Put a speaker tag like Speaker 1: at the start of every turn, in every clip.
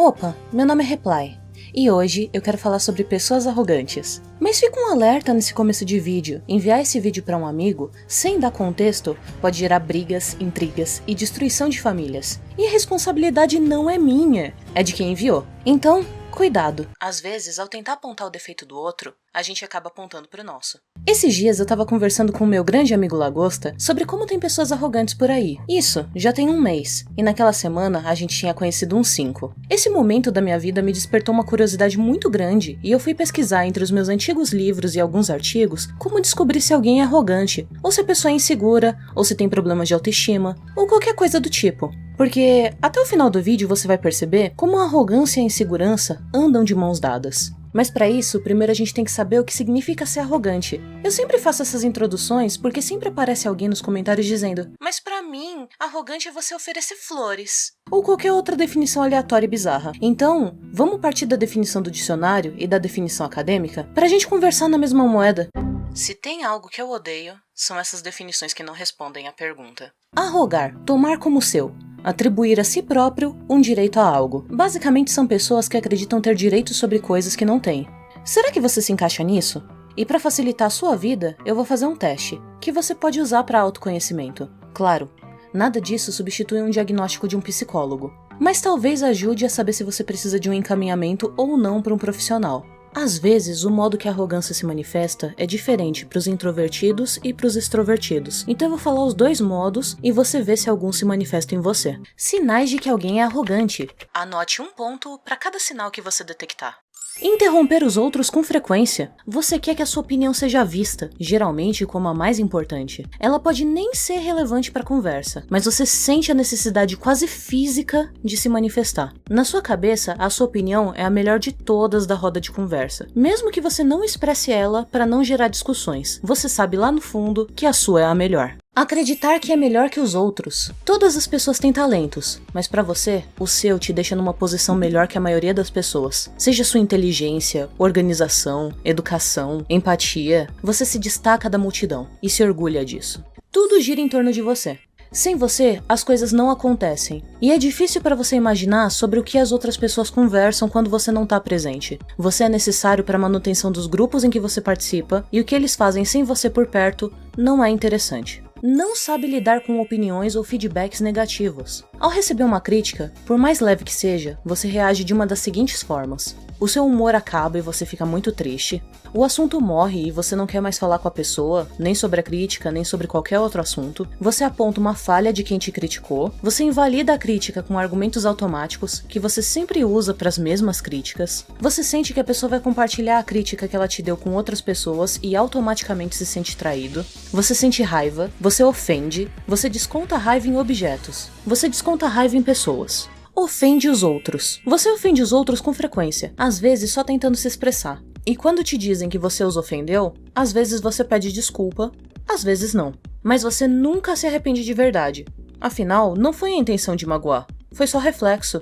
Speaker 1: Opa, meu nome é Reply, e hoje eu quero falar sobre pessoas arrogantes. Mas fica um alerta nesse começo de vídeo, enviar esse vídeo para um amigo, sem dar contexto, pode gerar brigas, intrigas e destruição de famílias. E a responsabilidade não é minha, é de quem enviou. Então, cuidado. Às vezes, ao tentar apontar o defeito do outro, a gente acaba apontando pro nosso. Esses dias eu tava conversando com o meu grande amigo Lagosta sobre como tem pessoas arrogantes por aí. Isso, já tem um mês, e naquela semana a gente tinha conhecido uns 5. Esse momento da minha vida me despertou uma curiosidade muito grande, e eu fui pesquisar entre os meus antigos livros e alguns artigos como descobrir se alguém é arrogante, ou se a pessoa é insegura, ou se tem problemas de autoestima, ou qualquer coisa do tipo. Porque até o final do vídeo você vai perceber como a arrogância e a insegurança andam de mãos dadas. Mas pra isso, primeiro a gente tem que saber o que significa ser arrogante. Eu sempre faço essas introduções porque sempre aparece alguém nos comentários dizendo: mas pra mim, arrogante é você oferecer flores. Ou qualquer outra definição aleatória e bizarra. Então, vamos partir da definição do dicionário e da definição acadêmica pra gente conversar na mesma moeda. Se tem algo que eu odeio, são essas definições que não respondem à pergunta. Arrogar, tomar como seu. Atribuir a si próprio um direito a algo. Basicamente são pessoas que acreditam ter direitos sobre coisas que não têm. Será que você se encaixa nisso? E para facilitar a sua vida, eu vou fazer um teste, que você pode usar para autoconhecimento. Claro, nada disso substitui um diagnóstico de um psicólogo, mas talvez ajude a saber se você precisa de um encaminhamento ou não para um profissional. Às vezes, o modo que a arrogância se manifesta é diferente para os introvertidos e para os extrovertidos. Então eu vou falar os dois modos e você vê se algum se manifesta em você. Sinais de que alguém é arrogante. Anote um ponto para cada sinal que você detectar. Interromper os outros com frequência. Você quer que a sua opinião seja vista, geralmente como a mais importante. Ela pode nem ser relevante para a conversa, mas você sente a necessidade quase física de se manifestar. Na sua cabeça, a sua opinião é a melhor de todas da roda de conversa. Mesmo que você não expresse ela para não gerar discussões, você sabe lá no fundo que a sua é a melhor. Acreditar que é melhor que os outros. Todas as pessoas têm talentos, mas pra você, o seu te deixa numa posição melhor que a maioria das pessoas. Seja sua inteligência, organização, educação, empatia, você se destaca da multidão e se orgulha disso. Tudo gira em torno de você. Sem você, as coisas não acontecem. E é difícil para você imaginar sobre o que as outras pessoas conversam quando você não tá presente. Você é necessário para a manutenção dos grupos em que você participa, e o que eles fazem sem você por perto não é interessante. Não sabe lidar com opiniões ou feedbacks negativos. Ao receber uma crítica, por mais leve que seja, você reage de uma das seguintes formas. O seu humor acaba e você fica muito triste. O assunto morre e você não quer mais falar com a pessoa, nem sobre a crítica, nem sobre qualquer outro assunto. Você aponta uma falha de quem te criticou. Você invalida a crítica com argumentos automáticos que você sempre usa para as mesmas críticas. Você sente que a pessoa vai compartilhar a crítica que ela te deu com outras pessoas e automaticamente se sente traído. Você sente raiva, você ofende, você desconta a raiva em objetos. Você desconta a raiva em pessoas. Ofende os outros. Você ofende os outros com frequência, às vezes só tentando se expressar. E quando te dizem que você os ofendeu, às vezes você pede desculpa, às vezes não. Mas você nunca se arrepende de verdade. Afinal, não foi a intenção de magoar, foi só reflexo.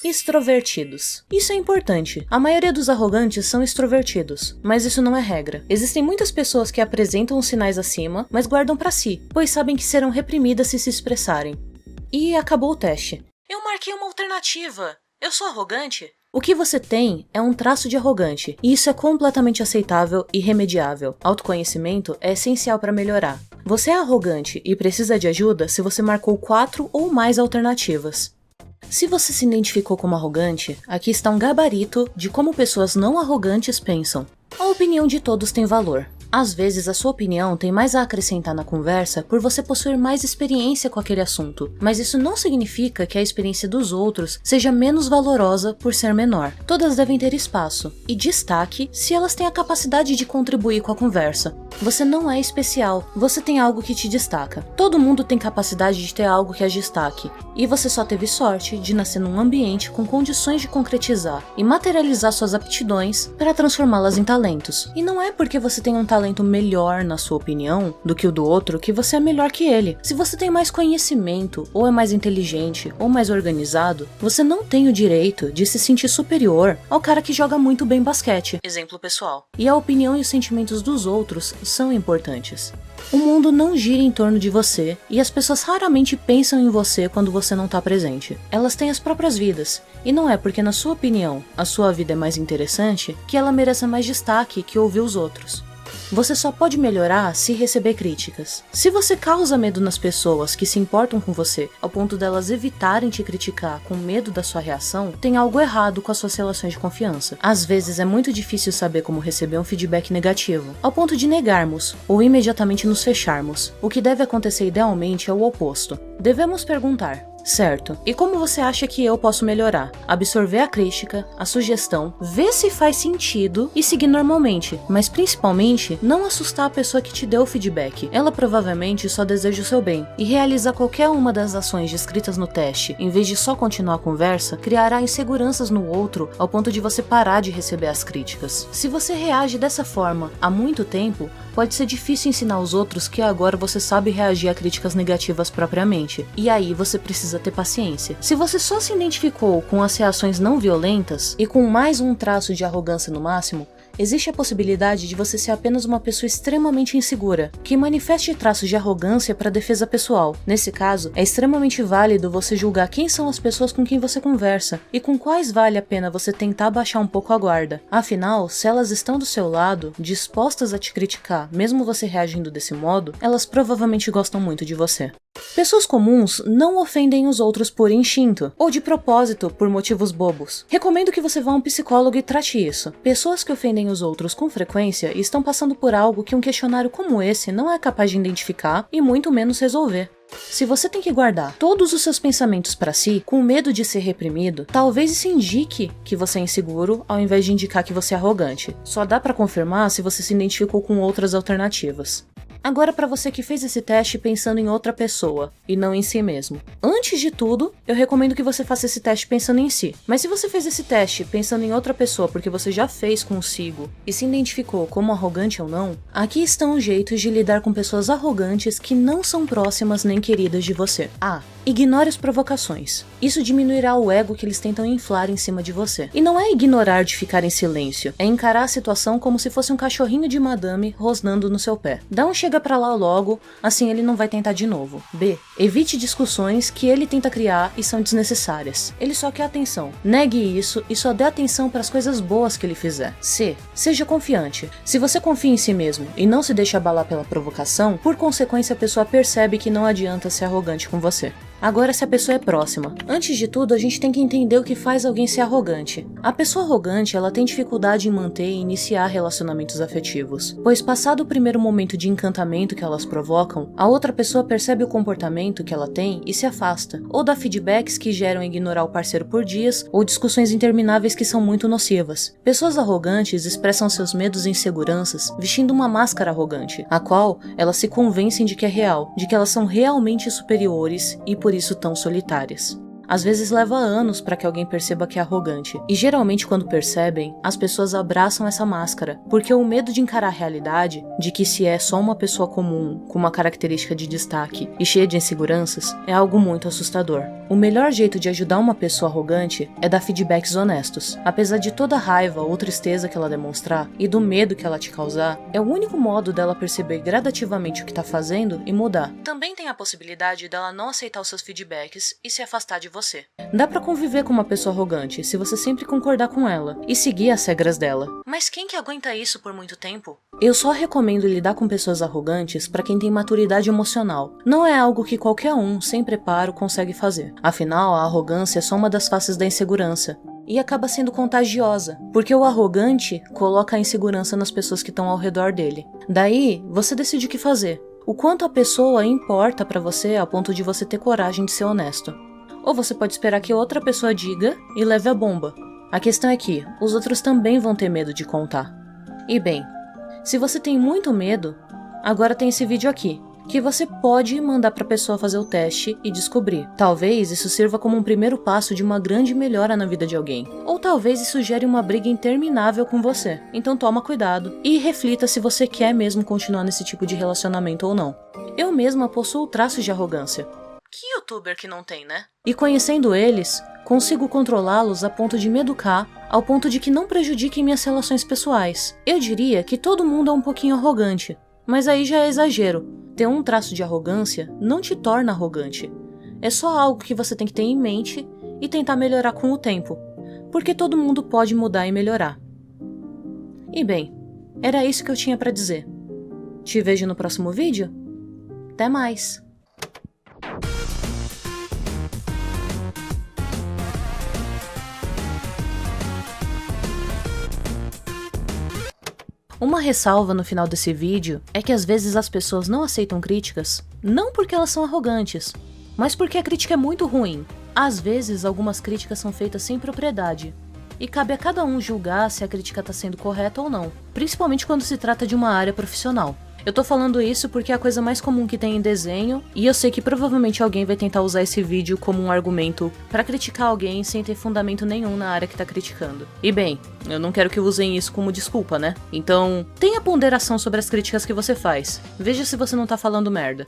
Speaker 1: Extrovertidos. Isso é importante. A maioria dos arrogantes são extrovertidos, mas isso não é regra. Existem muitas pessoas que apresentam os sinais acima, mas guardam pra si, pois sabem que serão reprimidas se expressarem. E acabou o teste. Eu marquei uma alternativa. Eu sou arrogante? O que você tem é um traço de arrogante, e isso é completamente aceitável e remediável. Autoconhecimento é essencial para melhorar. Você é arrogante e precisa de ajuda se você marcou 4 ou mais alternativas. Se você se identificou como arrogante, aqui está um gabarito de como pessoas não arrogantes pensam. A opinião de todos tem valor. Às vezes a sua opinião tem mais a acrescentar na conversa por você possuir mais experiência com aquele assunto, mas isso não significa que a experiência dos outros seja menos valorosa por ser menor. Todas devem ter espaço e destaque se elas têm a capacidade de contribuir com a conversa. Você não é especial, você tem algo que te destaca. Todo mundo tem capacidade de ter algo que as destaque, e você só teve sorte de nascer num ambiente com condições de concretizar e materializar suas aptidões para transformá-las em talentos. E não é porque você tem um talento melhor na sua opinião do que o do outro que você é melhor que ele. Se você tem mais conhecimento, ou é mais inteligente, ou mais organizado, você não tem o direito de se sentir superior ao cara que joga muito bem basquete. Exemplo pessoal. E a opinião e os sentimentos dos outros são importantes. O mundo não gira em torno de você e as pessoas raramente pensam em você quando você não tá presente. Elas têm as próprias vidas, e não é porque, na sua opinião, a sua vida é mais interessante que ela mereça mais destaque que ouvir os outros. Você só pode melhorar se receber críticas. Se você causa medo nas pessoas que se importam com você, ao ponto delas evitarem te criticar com medo da sua reação, tem algo errado com as suas relações de confiança. Às vezes é muito difícil saber como receber um feedback negativo, ao ponto de negarmos ou imediatamente nos fecharmos. O que deve acontecer idealmente é o oposto. Devemos perguntar: certo, e como você acha que eu posso melhorar? Absorver a crítica, a sugestão, ver se faz sentido e seguir normalmente, mas principalmente não assustar a pessoa que te deu o feedback. Ela provavelmente só deseja o seu bem, e realizar qualquer uma das ações descritas no teste, em vez de só continuar a conversa, criará inseguranças no outro ao ponto de você parar de receber as críticas. Se você reage dessa forma há muito tempo, pode ser difícil ensinar os outros que agora você sabe reagir a críticas negativas propriamente, e aí você precisa ter paciência. Se você só se identificou com as reações não violentas e com mais um traço de arrogância no máximo, existe a possibilidade de você ser apenas uma pessoa extremamente insegura, que manifeste traços de arrogância para defesa pessoal. Nesse caso, é extremamente válido você julgar quem são as pessoas com quem você conversa e com quais vale a pena você tentar baixar um pouco a guarda. Afinal, se elas estão do seu lado, dispostas a te criticar, mesmo você reagindo desse modo, elas provavelmente gostam muito de você. Pessoas comuns não ofendem os outros por instinto, ou de propósito, por motivos bobos. Recomendo que você vá a um psicólogo e trate isso. Pessoas que ofendem os outros com frequência estão passando por algo que um questionário como esse não é capaz de identificar e muito menos resolver. Se você tem que guardar todos os seus pensamentos para si, com medo de ser reprimido, talvez isso indique que você é inseguro, ao invés de indicar que você é arrogante. Só dá para confirmar se você se identificou com outras alternativas. Agora, para você que fez esse teste pensando em outra pessoa e não em si mesmo. Antes de tudo, eu recomendo que você faça esse teste pensando em si. Mas se você fez esse teste pensando em outra pessoa porque você já fez consigo e se identificou como arrogante ou não, aqui estão os jeitos de lidar com pessoas arrogantes que não são próximas nem queridas de você. A. Ignore as provocações. Isso diminuirá o ego que eles tentam inflar em cima de você. E não é ignorar de ficar em silêncio, é encarar a situação como se fosse um cachorrinho de madame rosnando no seu pé. Dá um chega pra lá logo, assim ele não vai tentar de novo. B. Evite discussões que ele tenta criar e são desnecessárias. Ele só quer atenção. Negue isso e só dê atenção para as coisas boas que ele fizer. C. Seja confiante. Se você confia em si mesmo e não se deixa abalar pela provocação, por consequência a pessoa percebe que não adianta ser arrogante com você. Agora, se a pessoa é próxima. Antes de tudo, a gente tem que entender o que faz alguém ser arrogante. A pessoa arrogante, ela tem dificuldade em manter e iniciar relacionamentos afetivos, pois passado o primeiro momento de encantamento que elas provocam, a outra pessoa percebe o comportamento que ela tem e se afasta, ou dá feedbacks que geram ignorar o parceiro por dias, ou discussões intermináveis que são muito nocivas. Pessoas arrogantes expressam seus medos e inseguranças vestindo uma máscara arrogante, a qual elas se convencem de que é real, de que elas são realmente superiores e por isso tão solitárias. Às vezes leva anos para que alguém perceba que é arrogante, e geralmente quando percebem, as pessoas abraçam essa máscara, porque o medo de encarar a realidade, de que se é só uma pessoa comum, com uma característica de destaque e cheia de inseguranças, é algo muito assustador. O melhor jeito de ajudar uma pessoa arrogante é dar feedbacks honestos. Apesar de toda a raiva ou tristeza que ela demonstrar, e do medo que ela te causar, é o único modo dela perceber gradativamente o que tá fazendo e mudar. Também tem a possibilidade dela não aceitar os seus feedbacks e se afastar de você. Dá pra conviver com uma pessoa arrogante se você sempre concordar com ela e seguir as regras dela. Mas quem que aguenta isso por muito tempo? Eu só recomendo lidar com pessoas arrogantes pra quem tem maturidade emocional. Não é algo que qualquer um, sem preparo, consegue fazer. Afinal, a arrogância é só uma das faces da insegurança. E acaba sendo contagiosa, porque o arrogante coloca a insegurança nas pessoas que estão ao redor dele. Daí, você decide o que fazer. O quanto a pessoa importa pra você a ponto de você ter coragem de ser honesto. Ou você pode esperar que outra pessoa diga e leve a bomba. A questão é que os outros também vão ter medo de contar. E bem, se você tem muito medo, agora tem esse vídeo aqui, que você pode mandar para a pessoa fazer o teste e descobrir. Talvez isso sirva como um primeiro passo de uma grande melhora na vida de alguém. Ou talvez isso gere uma briga interminável com você. Então toma cuidado e reflita se você quer mesmo continuar nesse tipo de relacionamento ou não. Eu mesma possuo traços de arrogância. Que youtuber que não tem, né? E conhecendo eles, consigo controlá-los a ponto de me educar, ao ponto de que não prejudiquem minhas relações pessoais. Eu diria que todo mundo é um pouquinho arrogante, Mas aí já é exagero. Ter um traço de arrogância não te torna arrogante. É só algo que você tem que ter em mente e tentar melhorar com o tempo, porque todo mundo pode mudar e melhorar. E bem, era isso que eu tinha pra dizer. Te vejo no próximo vídeo? Até mais! Uma ressalva no final desse vídeo é que às vezes as pessoas não aceitam críticas, não porque elas são arrogantes, mas porque a crítica é muito ruim. Às vezes algumas críticas são feitas sem propriedade, e cabe a cada um julgar se a crítica está sendo correta ou não, principalmente quando se trata de uma área profissional. Eu tô falando isso porque é a coisa mais comum que tem em desenho, e eu sei que provavelmente alguém vai tentar usar esse vídeo como um argumento pra criticar alguém sem ter fundamento nenhum na área que tá criticando. E bem, eu não quero que usem isso como desculpa, né? Então, tenha ponderação sobre as críticas que você faz. Veja se você não tá falando merda.